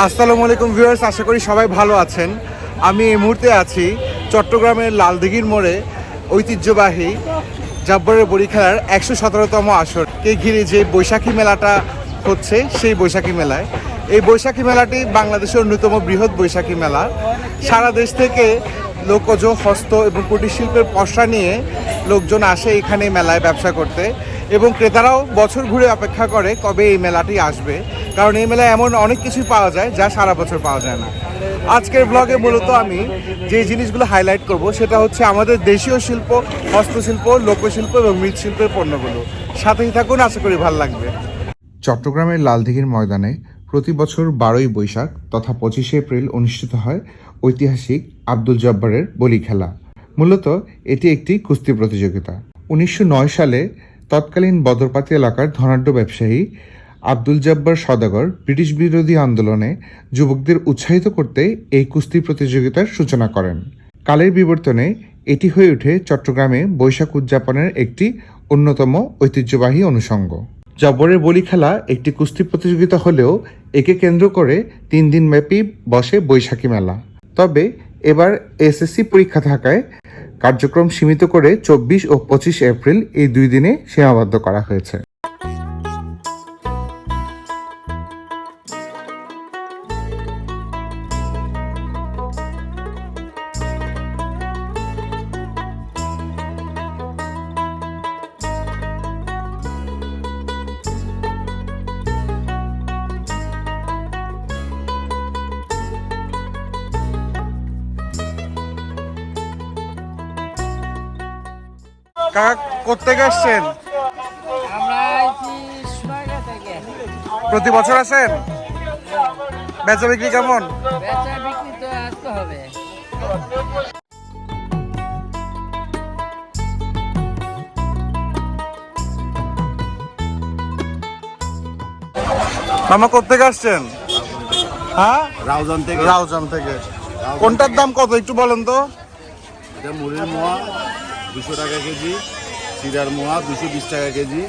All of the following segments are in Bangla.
আসসালামু আলাইকুম ভিউয়ার্স, আশা করি সবাই ভালো আছেন। আমি এই মুহূর্তে আছি চট্টগ্রামের লালদিঘির মোড়ে ঐতিহ্যবাহী জাব্বরের বড়ি খেলার ১১৭তম আসরকে ঘিরে যে বৈশাখী মেলাটা হচ্ছে সেই বৈশাখী মেলায়। এই বৈশাখী মেলাটি বাংলাদেশের অন্যতম বৃহৎ বৈশাখী মেলা। সারা দেশ থেকে লোকজ হস্ত এবং কুটির শিল্পের পসরা নিয়ে লোকজন আসে এখানে মেলায় ব্যবসা করতে, এবং ক্রেতারাও বছর ঘুরে অপেক্ষা করে কবে এই মেলাটি আসবে, কারণ এই মেলায় এমন অনেক কিছুই পাওয়া যায় যা সারা বছর পাওয়া যায় না। আজকের ব্লগে মূলত আমি যে জিনিসগুলো হাইলাইট করব সেটা হচ্ছে আমাদের দেশীয় শিল্প, হস্তশিল্প, লোকশিল্প এবং মৃৎশিল্পের পণ্যগুলো। সাথেই থাকুন, আশা করি ভালো লাগবে। চট্টগ্রামের লালদিঘির ময়দানে প্রতি বছর 12ই বৈশাখ তথা 25শে এপ্রিল অনুষ্ঠিত হয় ঐতিহাসিক আব্দুল জব্বারের বলি খেলা। মূলত এটি একটি কুস্তি প্রতিযোগিতা। 1909 সালে তৎকালীন বদরপাতি এলাকার ধনাঢ্য ব্যবসায়ী আব্দুল জব্বার সওদাগর ব্রিটিশ বিরোধী আন্দোলনে যুবকদের উৎসাহিত করতে এই কুস্তি প্রতিযোগিতার সূচনা করেন। কালের বিবর্তনে এটি হয়ে ওঠে চট্টগ্রামে বৈশাখ উদযাপনের একটি অন্যতম ঐতিহ্যবাহী অনুষঙ্গ। জব্বরের বলি খেলা একটি কুস্তি প্রতিযোগিতা হলেও একে কেন্দ্র করে 3 দিনব্যাপী বসে বৈশাখী মেলা। তবে এবার এসএসসি পরীক্ষা থাকায় কার্যক্রম সীমিত করে 24 ও 25 এপ্রিল এই 2 দিনে সীমাবদ্ধ করা হয়েছে। কাকা কোত্থেকে আসছেন? প্রতি বছর আসেন? বেচা বিক্রি কেমন? বেচা বিক্রি তো আসতে হবে। মামা কোত্থেকে আসছেন? হ্যাঁ, রাউজান থেকে। কোনটার দাম কত একটু বলেন তো? এটা মুড়ির মোয়া 200 টাকা কেজি, চিরার মোয়া 220 টাকা কেজি,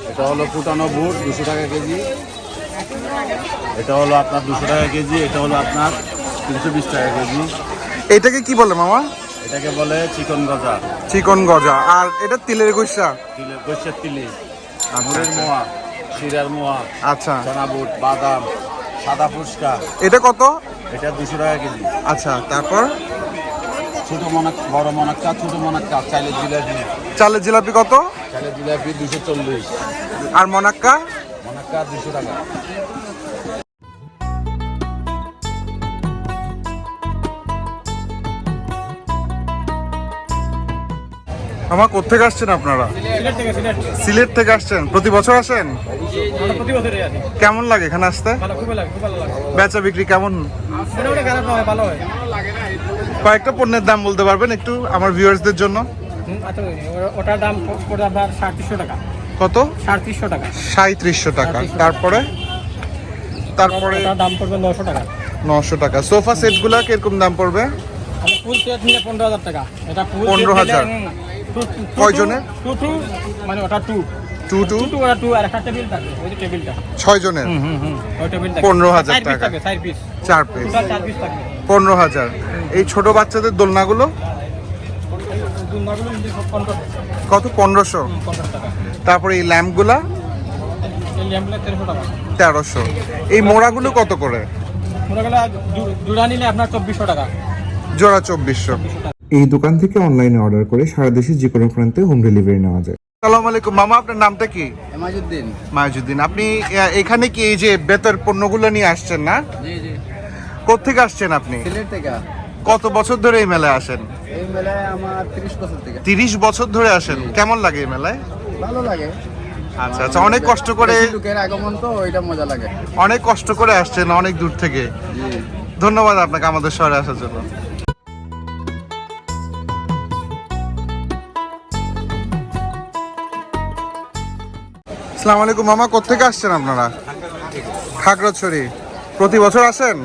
এটা হলো ফুটানো বুট 200 টাকা কেজি, এটা হলো আপনার 200 টাকা কেজি, এটা হলো আপনার 320 টাকা কেজি। এটাকে কি বলে মামা? এটাকে বলে চিকন গজা। চিকন গজা। আর এটা তিলের গুসা? তিলের গৈসের তিলি, মুড়ির মোয়া, চিরার মোয়া, আচ্ছা। চানা বুট, বাদাম, সাদা ফুচকা। এটা কত? এটা 200 টাকা কেজি। আচ্ছা, তারপর ছোট মনাক, বড় মনাক্কা, ছোট মনাক্কা, চালের জিলাপি। চালের জিলাপি কত? চালের জিলাপি 240। আর মনাক্কা? মনাক্কা 200 টাকা। মামা কোত্থেকে আসছেন আপনারা? সিলেট থেকে আসছেন? প্রতি বছর আসেন? কেমন লাগে এখানে আসতে? বেচা বিক্রি কেমন? কয়েকটা পণ্যের দাম বলতে পারবেন একটু আমার ভিউয়ার্সদের জন্য? ওটার দাম পড়বে আপনার ৩৭০০ টাকা। কত? ৩৭০০ টাকা। ৩৭০০ টাকা। তারপরে ওটার দাম পড়বে ৯০০ টাকা। ৯০০ টাকা। সোফা সেটগুলো কিরকম দাম পড়বে? ফুল সেট নিলে ১৫,০০০ টাকা। এটা ফুল ১৫,০০০। কয়জনের? টু মানে ওটা টু ওটা টু, আর একটা টেবিল থাকে, ওই যে টেবিলটা 6 জনের ওই টেবিলটা ১৫,০০০ টাকা। 4 পিস 4 পিস টোটাল 4 পিস থাকে। ১৫,০০০। এই ছোট বাচ্চাদের দোলনাগুলো কত? ১৫০০ টাকা। তারপরে এই ল্যাম্পগুলা এই ল্যাম্পগুলো ১৩০০ টাকা। ১৩০০। এই মোড়াগুলো কত করে? মোটাগুলো জোড়া নিলে আপনার ২৪০০ টাকা। জোড়া ২৪০০। এই দোকান থেকে অনলাইনে অর্ডার করে সারা দেশে যে কোনো প্রান্তে হোম ডেলিভারি নেওয়া যায়। আসসালামু আলাইকুম মামা, আপনার নামটা কি? এমাজউদ্দিন। মাইজুদ্দিন। আপনি এখানে কি এই যে বেতের পণ্যগুলো নিয়ে আসছেন না? জি জি। কোত্থেকে আসছেন আপনি? সিলেট থেকে। কত বছর ধরে এই মেলায় আসেন? এই মেলায় আমার 30 বছর থেকে। 30 বছর ধরে আসেন। কেমন লাগে এই মেলায়? ভালো লাগে। আচ্ছা আচ্ছা। অনেক কষ্ট করে, লোকের আগমন তো ওইটা মজা লাগে। অনেক কষ্ট করে আসছেন অনেক দূর থেকে। ধন্যবাদ আপনাকে আমাদের শহরে আসার জন্য। আসসালামু আলাইকুম মামা, কোত্থেকে আসছেন আপনারা? খাগড়াছড়ি। প্রতি বছর আসেন?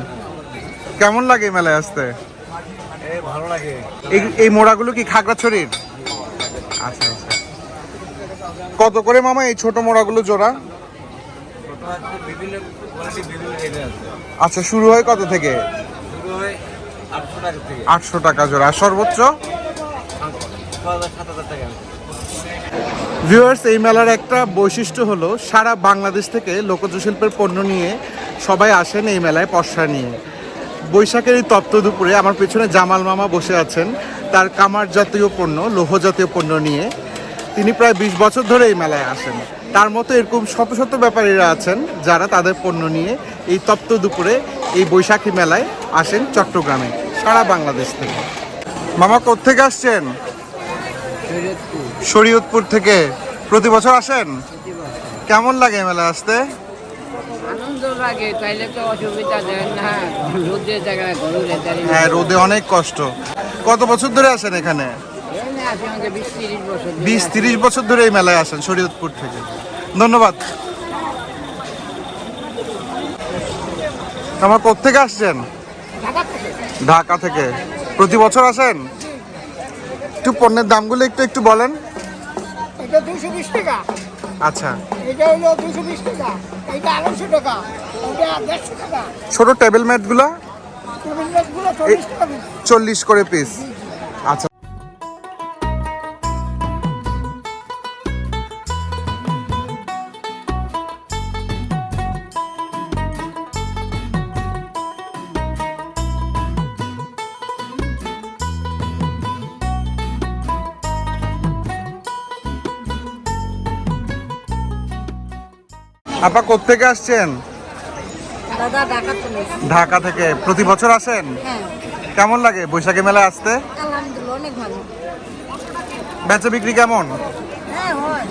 কেমন লাগে এই মেলায় আসতে? ভালো লাগে। এই মোড়াগুলো কি খাগড়াছড়ির? আচ্ছা আচ্ছা। কত করে মামা এই ছোট মোড়াগুলো জোড়া? বিভিন্ন কোয়ালিটি বিভিন্ন রেটে আছে। আচ্ছা, শুরু হয় কত থেকে? শুরু হয় 800 টাকা থেকে 800 টাকা জোড়া, আর সর্বোচ্চ? 6,000-7,000 টাকা। ভিউয়ার্স, এই মেলার একটা বৈশিষ্ট্য হলো সারা বাংলাদেশ থেকে লোকজ শিল্পের পণ্য নিয়ে সবাই আসেন এই মেলায় পসরা নিয়ে। বৈশাখের এই তপ্ত দুপুরে আমার পেছনে জামাল মামা বসে আছেন তার কামার জাতীয় পণ্য, লৌহ জাতীয় পণ্য নিয়ে। তিনি প্রায় 20 বছর ধরে এই মেলায় আসেন। তার মতো এরকম শত শত ব্যাপারীরা আছেন যারা তাদের পণ্য নিয়ে এই তপ্ত দুপুরে এই বৈশাখী মেলায় আসেন চট্টগ্রামে সারা বাংলাদেশ থেকে। মামা কোত্থেকে আসছেন? শরীয়তপুর থেকে। প্রতি বছর আসেন? কেমন লাগে মেলা আসতে? আনন্দ লাগে, তাইলে তো অসুবিধা দেন না, রোদের জায়গায় গরু হ্যাঁ, রোদে অনেক কষ্ট। কত বছর ধরে আসেন এখানে? আসে আমাদের 20-30 বছর। 20-30 বছর ধরে এই মেলায় আসেন শরীয়তপুর থেকে। ধন্যবাদ। আমার কোত্থেকে আসছেন? ঢাকা থেকে। প্রতি বছর আসেন? একটু পণ্যের দামগুলো একটু বলেন। এটা 220 টাকা, আচ্ছা। এটা হলো 220 টাকা, এটা 250 টাকা, এটা 150 টাকা। ছোট টেবিল ম্যাটগুলো টেবিল ম্যাটগুলো 40 টাকা পিস। 40 করে পিস। আচ্ছা। আপা কোত্থেকে আসছেন? দাদা ঢাকা থেকে। ঢাকা থেকে। প্রতি বছর আসেন? হ্যাঁ, কেমন লাগে বৈশাখী মেলায় আসতে? আলহামদুলিল্লাহ অনেক ভালো। বেচা বিক্রি কেমন? হ্যাঁ হয়।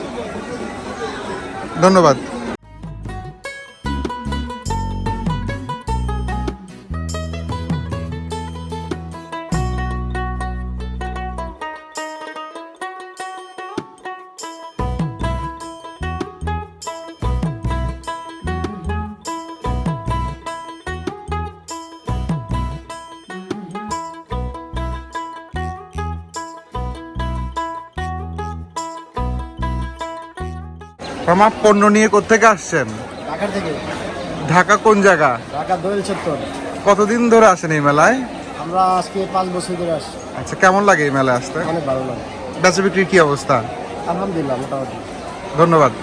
ধন্যবাদ। আমার পণ্য নিয়ে কোত্থেকে আসছেন? ঢাকা থেকে। ঢাকা কোন জায়গা? ঢাকা দোয়েল চত্বর। কতদিন ধরে আসেন এই মেলায়? আমরা আজকে 5 বছর ধরে আসছি। আচ্ছা, কেমন লাগে এই মেলায় আসতে? অনেক ভালো লাগে। বেচা বিক্রির কি অবস্থা? আলহামদুলিল্লাহ মোটামুটি। ধন্যবাদ।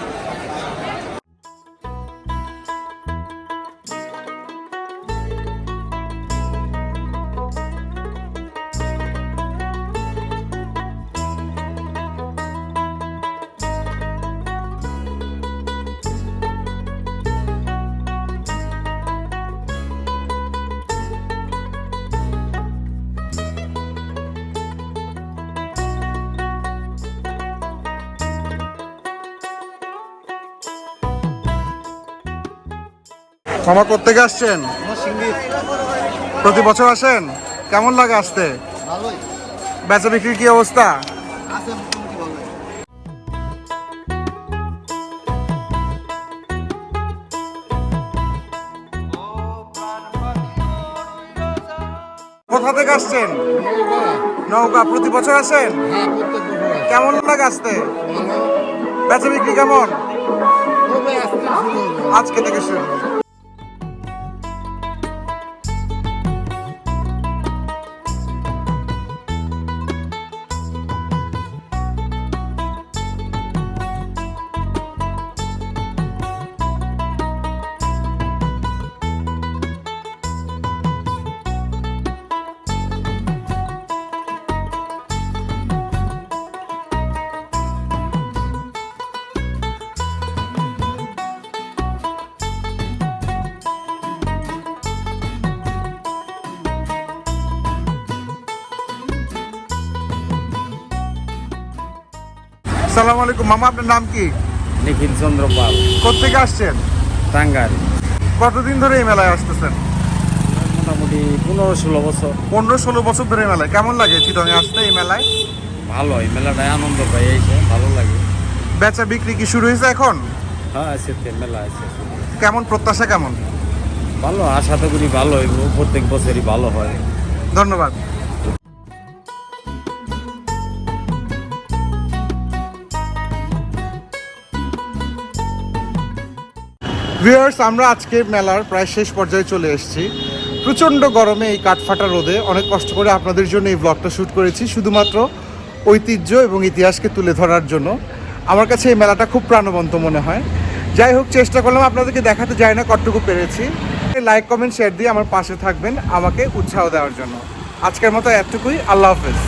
মামা কোত্থেকে আসছেন? প্রতি বছর আসেন? কেমন লাগে আসতে? বেচা বিক্রির কি অবস্থা? কোথা থেকে আসছেন? নওগাঁ। প্রতি বছর আসেন? হ্যাঁ, প্রত্যেক বছর। কেমন লাগে আসতে? বেচা বিক্রি কেমন? তবে আজকে শুরু হলো। আজকে থেকে শুরু। আসসালামু আলাইকুম। মামা, আপনার নাম কি? নিখিল চন্দ্র পাল, কোত্থেকে আসছেন? টাঙ্গাইল। কতদিন ধরে এই মেলায় আসতেছেন? মোটামুটি 15-16 বছর। 15-16 বছর ধরে এই মেলায়। কেমন লাগে চিটংয়ে আসতে এই মেলায়? ভালো, এই মেলাটায় আনন্দ পাই, এইসে ভালো লাগে। বেচা বিক্রি কি শুরু হয়েছে এখন? হ্যাঁ, আছে মেলা আছে। কেমন প্রত্যাশা কেমন? ভালো, আশা তো করি ভালো হইব, প্রত্যেক বছরই ভালো হয়। ধন্যবাদ। ভিউয়ার্স, আমরা আজকে মেলার প্রায় শেষ পর্যায়ে চলে এসেছি। প্রচণ্ড গরমে এই কাঠফাটা রোদে অনেক কষ্ট করে আপনাদের জন্য এই ব্লগটা শ্যুট করেছি, শুধুমাত্র ঐতিহ্য এবং ইতিহাসকে তুলে ধরার জন্য। আমার কাছে এই মেলাটা খুব প্রাণবন্ত মনে হয়। যাই হোক, চেষ্টা করলাম আপনাদেরকে দেখাতে, যায় না কতটুকু পেরেছি। লাইক কমেন্ট শেয়ার দিয়ে আমার পাশে থাকবেন আমাকে উৎসাহ দেওয়ার জন্য। আজকের মতো এতটুকুই, আল্লাহ হাফেজ।